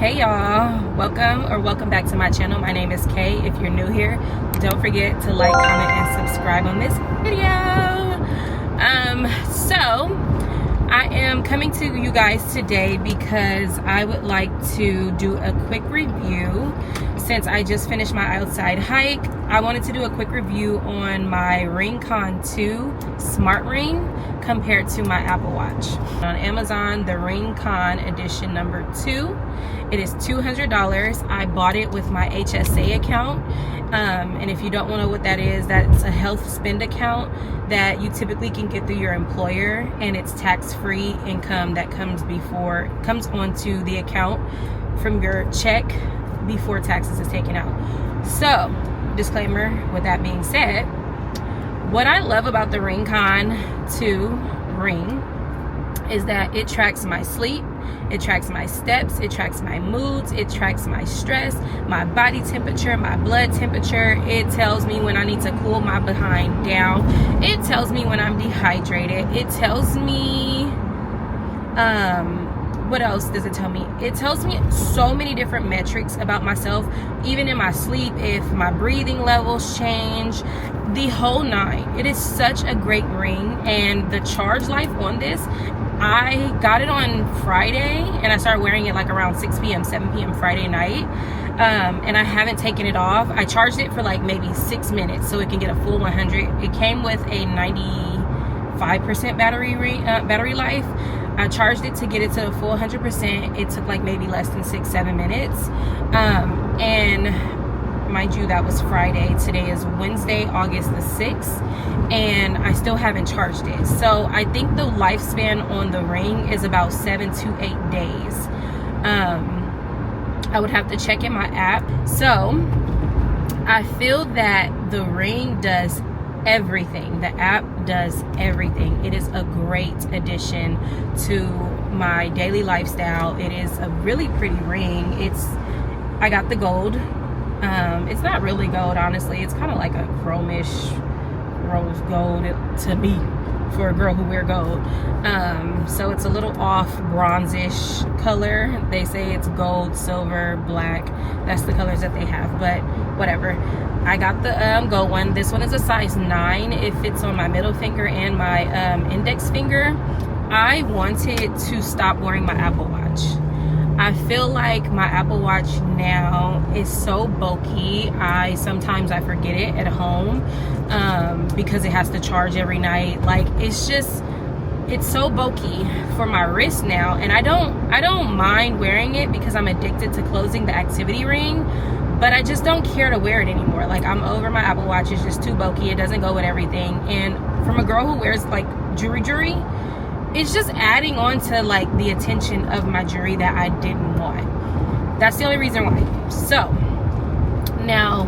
Hey y'all, welcome back to my channel. My name is Kay. If you're new here, don't forget to like, comment, and subscribe on this video. So I am coming to you guys today because I would like to do a quick review. Since I just finished my outside hike, I wanted to do a quick review on my Ring Con 2 smart ring compared to my Apple Watch. On Amazon, the Ring Con edition number 2, it is $200. I bought it with my HSA account, and if you don't know what that is, that's a health spend account that you typically can get through your employer, and it's tax-free income that comes onto the account from your check before taxes is taken out. So, disclaimer, with that being said, what I love about the Ring Con 2 ring is that it tracks my sleep, it tracks my steps, it tracks my moods, it tracks my stress, my body temperature, my blood temperature. It tells me when I need to cool my behind down. It tells me when I'm dehydrated. It tells me what else does it tell me? It tells me so many different metrics about myself, even in my sleep, if my breathing levels change, the whole nine. It is such a great ring, and the charge life on this, I got it on Friday and I started wearing it like around 6 p.m. 7 p.m. Friday night, and I haven't taken it off. I charged it for like maybe 6 minutes so it can get a full 100. It came with a 95% battery life. I charged it to get it to a full 100%. It took like maybe less than 6-7 minutes, and mind you, that was Friday. Today is Wednesday, August the 6th, and I still haven't charged it. So I think the lifespan on the ring is about 7 to 8 days. I would have to check in my app. So I feel that the ring does everything. The app does everything. It is a great addition to my daily lifestyle. It is a really pretty ring. I got the gold. It's not really gold, honestly. It's kind of like a chromish rose gold to me for a girl who wear gold. So it's a little off bronzish color. They say it's gold, silver, black. That's the colors that they have, but whatever. I got the gold one. This one is a size 9. It fits on my middle finger and my index finger. I wanted to stop wearing my Apple Watch. I feel like my Apple Watch now is so bulky. Sometimes I forget it at home because it has to charge every night. Like, it's so bulky for my wrist now, and I don't mind wearing it because I'm addicted to closing the activity ring, but I just don't care to wear it anymore. Like, I'm over my Apple Watch. It's just too bulky. It doesn't go with everything. And from a girl who wears like jewelry, it's just adding on to like the attention of my jewelry that I didn't want. That's the only reason why. So now,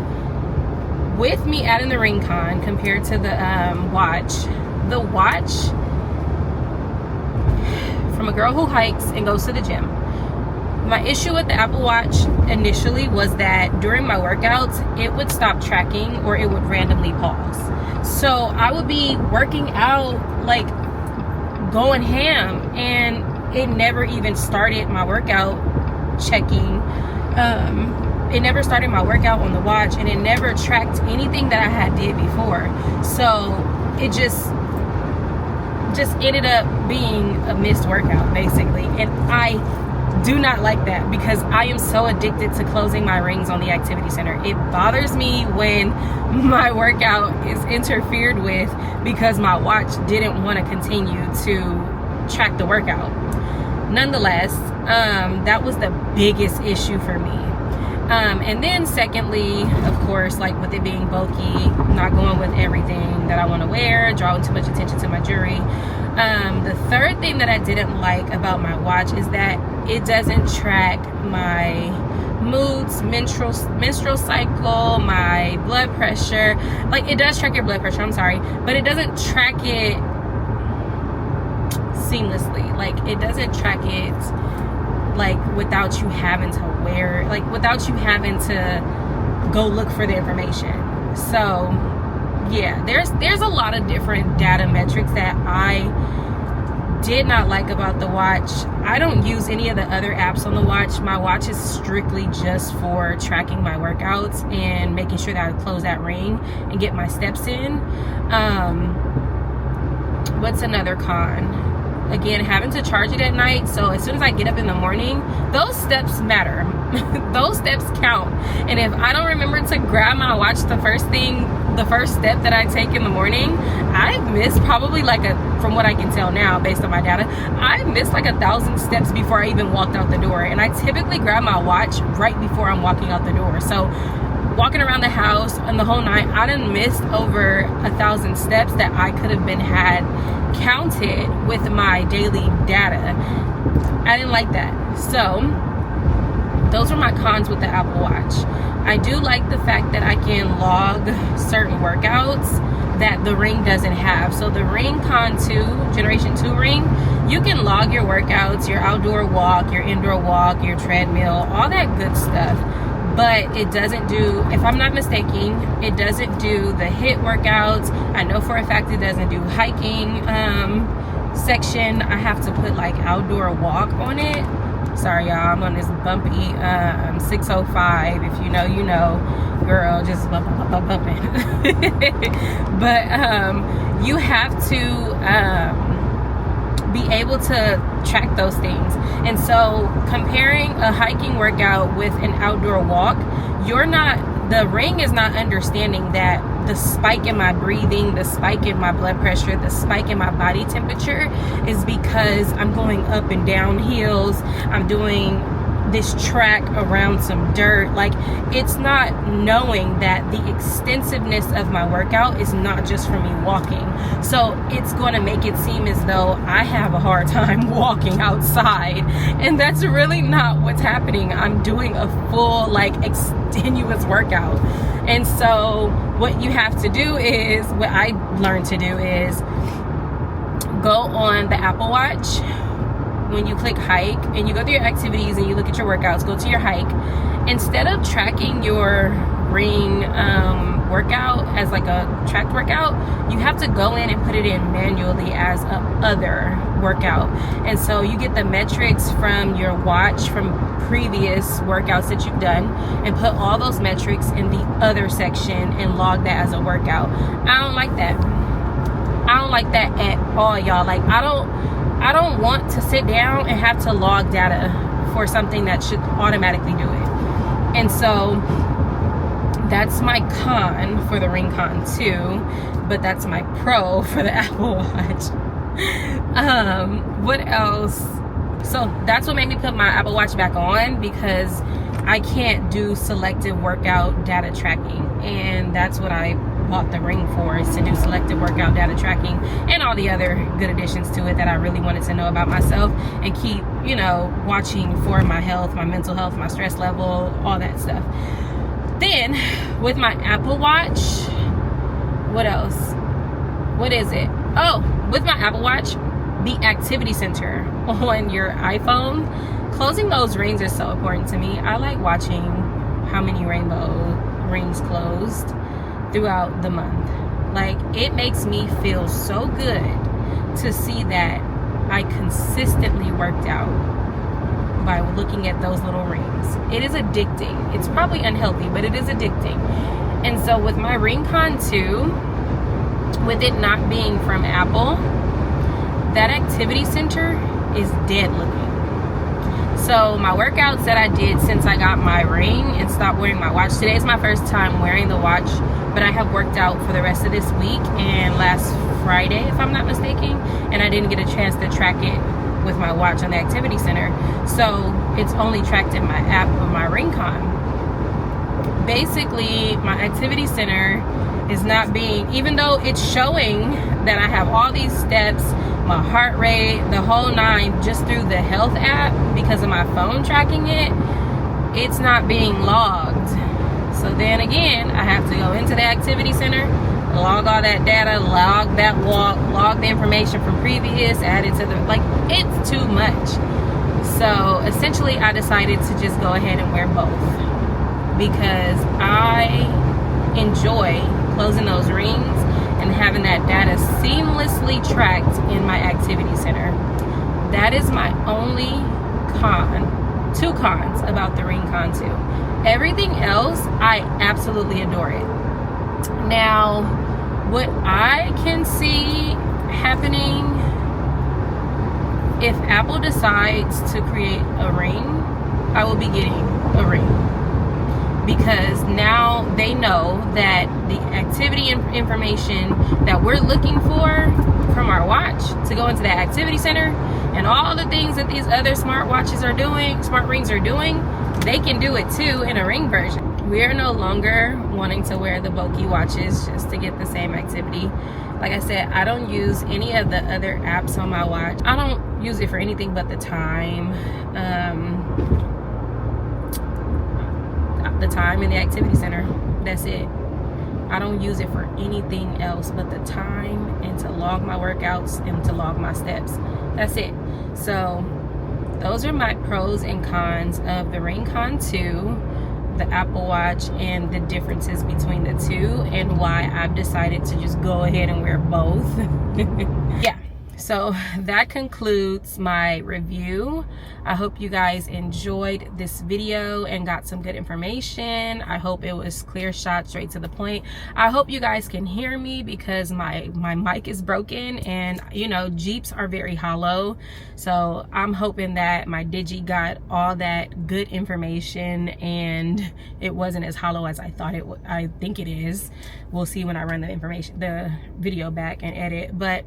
with me adding the Ring Con compared to the watch, from a girl who hikes and goes to the gym, my issue with the Apple Watch initially was that during my workouts, it would stop tracking or it would randomly pause. So I would be working out, like going ham, and it never even started my workout checking. It never started my workout on the watch, and it never tracked anything that I had did before. So it just ended up being a missed workout, basically. And I do not like that because I am so addicted to closing my rings on the activity center. It bothers me when my workout is interfered with because my watch didn't want to continue to track the workout. Nonetheless, that was the biggest issue for me. And then secondly, of course, like with it being bulky, not going with everything that I want to wear, drawing too much attention to my jewelry. The third thing that I didn't like about my watch is that it doesn't track my moods, menstrual cycle, my blood pressure. Like, it does track your blood pressure, I'm sorry, but it doesn't track it seamlessly. Like, it doesn't track it like without you having to wear, like without you having to go look for the information. So yeah, there's a lot of different data metrics that I did not like about the watch, I don't use any of the other apps on the watch. My watch is strictly just for tracking my workouts and making sure that I close that ring and get my steps in. What's another con? Again, having to charge it at night, so as soon as I get up in the morning, those steps matter. Those steps count. And if I don't remember to grab my watch the first step that I take in the morning, I've missed probably from what I can tell now based on my data, I've missed 1,000 steps before I even walked out the door. And I typically grab my watch right before I'm walking out the door. So walking around the house and the whole night, I done missed over 1,000 steps that I could have been had counted with my daily data. I didn't like that. So those are my cons with the Apple Watch. I do like the fact that I can log certain workouts that the Ring doesn't have. So the Ring Con 2, Generation 2 Ring, you can log your workouts, your outdoor walk, your indoor walk, your treadmill, all that good stuff. But it doesn't do, if I'm not mistaken, it doesn't do the HIIT workouts. I know for a fact it doesn't do hiking section. I have to put outdoor walk on it. Sorry y'all, I'm on this bumpy 605. If you know, you know. Girl, just bumping. But you have to be able to track those things. And so comparing a hiking workout with an outdoor walk, the Ring is not understanding that the spike in my breathing, the spike in my blood pressure, the spike in my body temperature is because I'm going up and down hills. I'm doing this track around some dirt. It's not knowing that the extensiveness of my workout is not just for me walking. So it's going to make it seem as though I have a hard time walking outside, and that's really not what's happening. I'm doing a full extenuous workout. And so what you have to do is, what I learned to do is go on the Apple Watch. When you click hike and you go through your activities and you look at your workouts, go to your hike. Instead of tracking your Ring workout as a tracked workout, you have to go in and put it in manually as a other workout. And so you get the metrics from your watch from previous workouts that you've done and put all those metrics in the other section and log that as a workout. I don't like that. I don't like that at all, y'all. I don't want to sit down and have to log data for something that should automatically do it. And so that's my con for the Ring Con 2, but that's my pro for the Apple Watch. What else? So that's what made me put my Apple Watch back on, because I can't do selective workout data tracking, and that's what I bought the Ring for, is to do selective workout data tracking and all the other good additions to it that I really wanted to know about myself and keep, watching for my health, my mental health, my stress level, all that stuff. Then with my Apple Watch, what else? What is it? Oh, with my Apple Watch, the activity center on your iPhone, closing those rings is so important to me. I like watching how many rainbow rings closed throughout the month. It makes me feel so good to see that I consistently worked out by looking at those little rings. It is addicting. It's probably unhealthy, but it is addicting. And so with my Ring Con 2, with it not being from Apple, that activity center is dead looking. So my workouts that I did since I got my Ring and stopped wearing my watch, today is my first time wearing the watch, but I have worked out for the rest of this week and last Friday, if I'm not mistaken, and I didn't get a chance to track it with my watch on the activity center. So it's only tracked in my app of my Ring Con. Basically, my activity center is not being, even though it's showing that I have all these steps, my heart rate, the whole nine, just through the health app because of my phone tracking it, it's not being logged. So then again, I have to go into the activity center, log all that data, log that walk, log the information from previous, add it to the, it's too much. So essentially I decided to just go ahead and wear both, because I enjoy closing those rings and and having that data seamlessly tracked in my activity center. That is my only con, 2 cons about the Ring Con 2. Everything else, I absolutely adore it. Now, what I can see happening, if Apple decides to create a ring, I will be getting a ring, because now they know that the activity information that we're looking for from our watch to go into that activity center, and all the things that these other smart watches are doing, smart rings are doing, they can do it too in a ring version. We are no longer wanting to wear the bulky watches just to get the same activity. Like I said, I don't use any of the other apps on my watch. I don't use it for anything but the time. The time in the activity center. That's it. I don't use it for anything else but the time, and to log my workouts and to log my steps. That's it. So those are my pros and cons of the Ring Con 2, the Apple Watch, and the differences between the two, and why I've decided to just go ahead and wear both. Yeah, so that concludes my review. I hope you guys enjoyed this video and got some good information. I hope it was clear shot, straight to the point. I hope you guys can hear me, because my mic is broken, and you know, Jeeps are very hollow. So I'm hoping that my Digi got all that good information and it wasn't as hollow as I thought it would. I think it is. We'll see when I run the video back and edit. But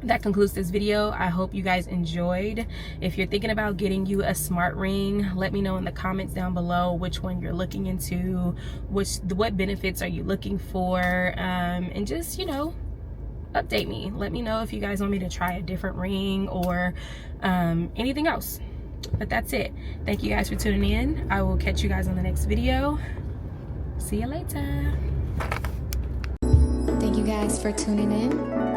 that concludes this video. I hope you guys enjoyed. If you're thinking about getting you a smart ring, let me know in the comments down below which one you're looking into, what benefits are you looking for, and just, you know, update me. Let me know if you guys want me to try a different ring or anything else. But that's it. Thank you guys for tuning in. I will catch you guys on the next video. See you later. Thank you guys for tuning in.